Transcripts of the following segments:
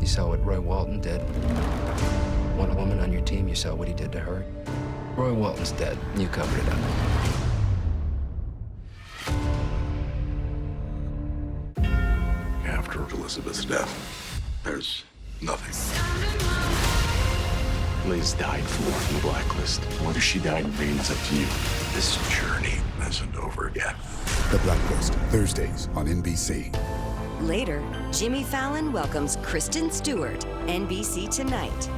saw what Roy Walton did. Want a woman on your team, you saw what he did to her. Roy Walton's dead, and you covered it up. After Elizabeth's death, there's nothing. Liz died for the blacklist. Whether she died in vain, it's up to you. This journey isn't over yet. The Blacklist, Thursdays on NBC. Later, Jimmy Fallon welcomes Kristen Stewart, NBC Tonight.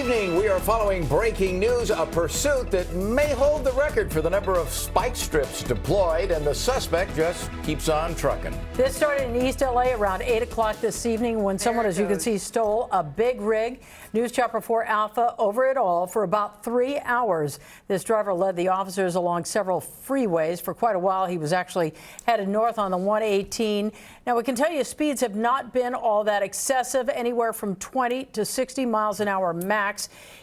Evening, we are following breaking news, a pursuit that may hold the record for the number of spike strips deployed, and the suspect just keeps on trucking. This started in East LA around 8 o'clock this evening when someone, as you can see, stole a big rig. News Chopper 4 Alpha over it all for about 3 hours. This driver led the officers along several freeways. For quite a while, he was actually headed north on the 118. Now, we can tell you speeds have not been all that excessive, anywhere from 20 to 60 miles an hour max.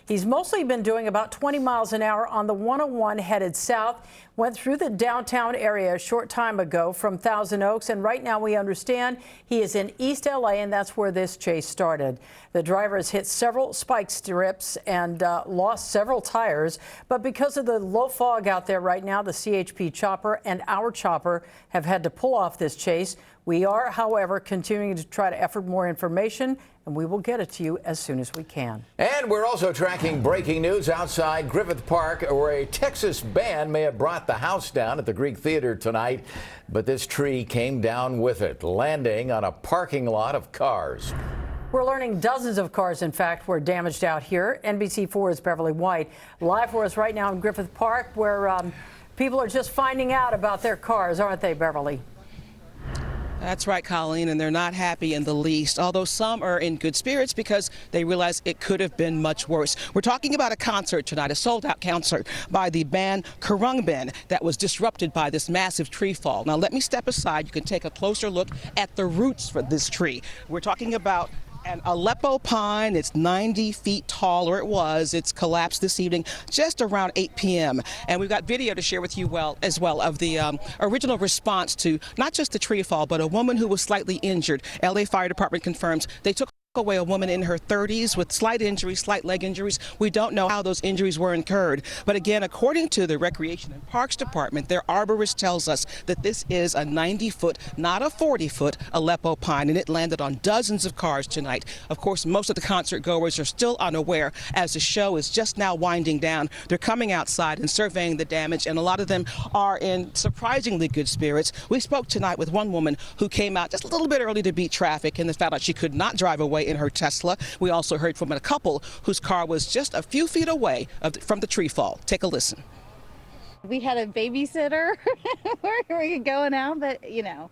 He's mostly been doing about 20 miles an hour on the 101 headed south. Went through the downtown area a short time ago from Thousand Oaks, and right now we understand he is in East LA, and that's where this chase started. The driver has hit several spike strips and lost several tires, but because of the low fog out there right now, the CHP chopper and our chopper have had to pull off this chase. We are, however, continuing to try to effort more information, and we will get it to you as soon as we can. And we're also tracking breaking news outside Griffith Park, where a Texas band may have brought the house down at the Greek Theater tonight, but this tree came down with it, landing on a parking lot of cars. We're learning dozens of cars, in fact, were damaged out here. NBC4's Beverly White live for us right now in Griffith Park, where people are just finding out about their cars, aren't they, Beverly? That's right, Colleen, and they're not happy in the least, although some are in good spirits because they realize it could have been much worse. We're talking about a concert tonight, a sold-out concert by the band Khruangbin that was disrupted by this massive tree fall. Now, let me step aside. You can take a closer look at the roots for this tree. We're talking about an Aleppo pine. It's 90 feet tall, or it was. It's collapsed this evening just around 8 p.m. And we've got video to share with you as well of the original response to not just the tree fall, but a woman who was slightly injured. LA Fire Department confirms they took away a woman in her 30s with slight injuries, slight leg injuries. We don't know how those injuries were incurred. But again, according to the Recreation and Parks Department, their arborist tells us that this is a 90-foot, not a 40-foot Aleppo pine, and it landed on dozens of cars tonight. Of course, most of the concert goers are still unaware as the show is just now winding down. They're coming outside and surveying the damage, and a lot of them are in surprisingly good spirits. We spoke tonight with one woman who came out just a little bit early to beat traffic and found out she could not drive away in her Tesla. We also heard from a couple whose car was just a few feet away from the tree fall. Take a listen. We had a babysitter where you're going out, but you know,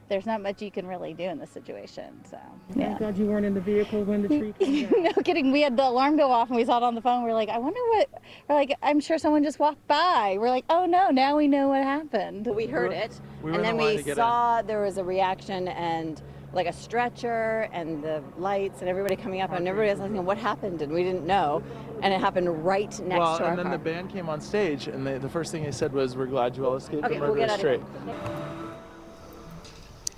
there's not much you can really do in this situation. So yeah. I'm glad you weren't in the vehicle when the tree came down. No kidding. We had the alarm go off and we saw it on the phone. We're like, I wonder what. We're like, I'm sure someone just walked by. We're like, oh no, now we know what happened. We heard it, and then we saw there was a reaction and like a stretcher and the lights and everybody coming up, and everybody was asking what happened, and we didn't know, and it happened right next to our car. And then the band came on stage, and the first thing they said was, "We're glad you all escaped the murderous tree."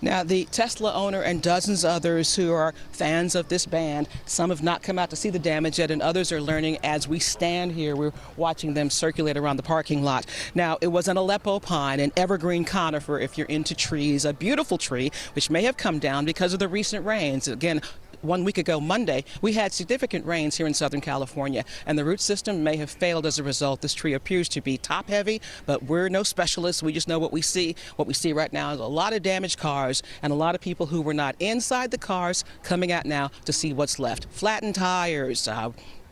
Now, the Tesla owner and dozens others who are fans of this band, some have not come out to see the damage yet, and others are learning as we stand here. We're watching them circulate around the parking lot. Now, it was an Aleppo pine, an evergreen conifer if you're into trees, a beautiful tree, which may have come down because of the recent rains. Again, 1 week ago, Monday, we had significant rains here in Southern California, and the root system may have failed as a result. This tree appears to be top heavy, but we're no specialists. We just know what we see. What we see right now is a lot of damaged cars and a lot of people who were not inside the cars coming out now to see what's left. Flattened tires,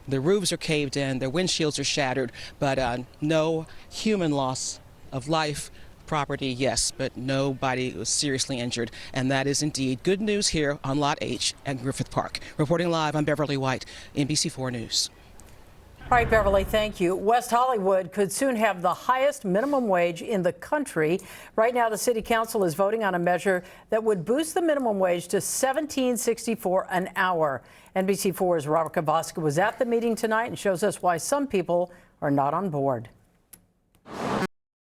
the roofs are caved in, their windshields are shattered, but no human loss of life. Property, yes, but nobody was seriously injured, and that is indeed good news here on Lot H at Griffith Park. Reporting live, I'm Beverly White, NBC4 News. All right, Beverly, thank you. West Hollywood could soon have the highest minimum wage in the country. Right now, the city council is voting on a measure that would boost the minimum wage to $17.64 an hour. NBC4's Robert Kavaska was at the meeting tonight and shows us why some people are not on board.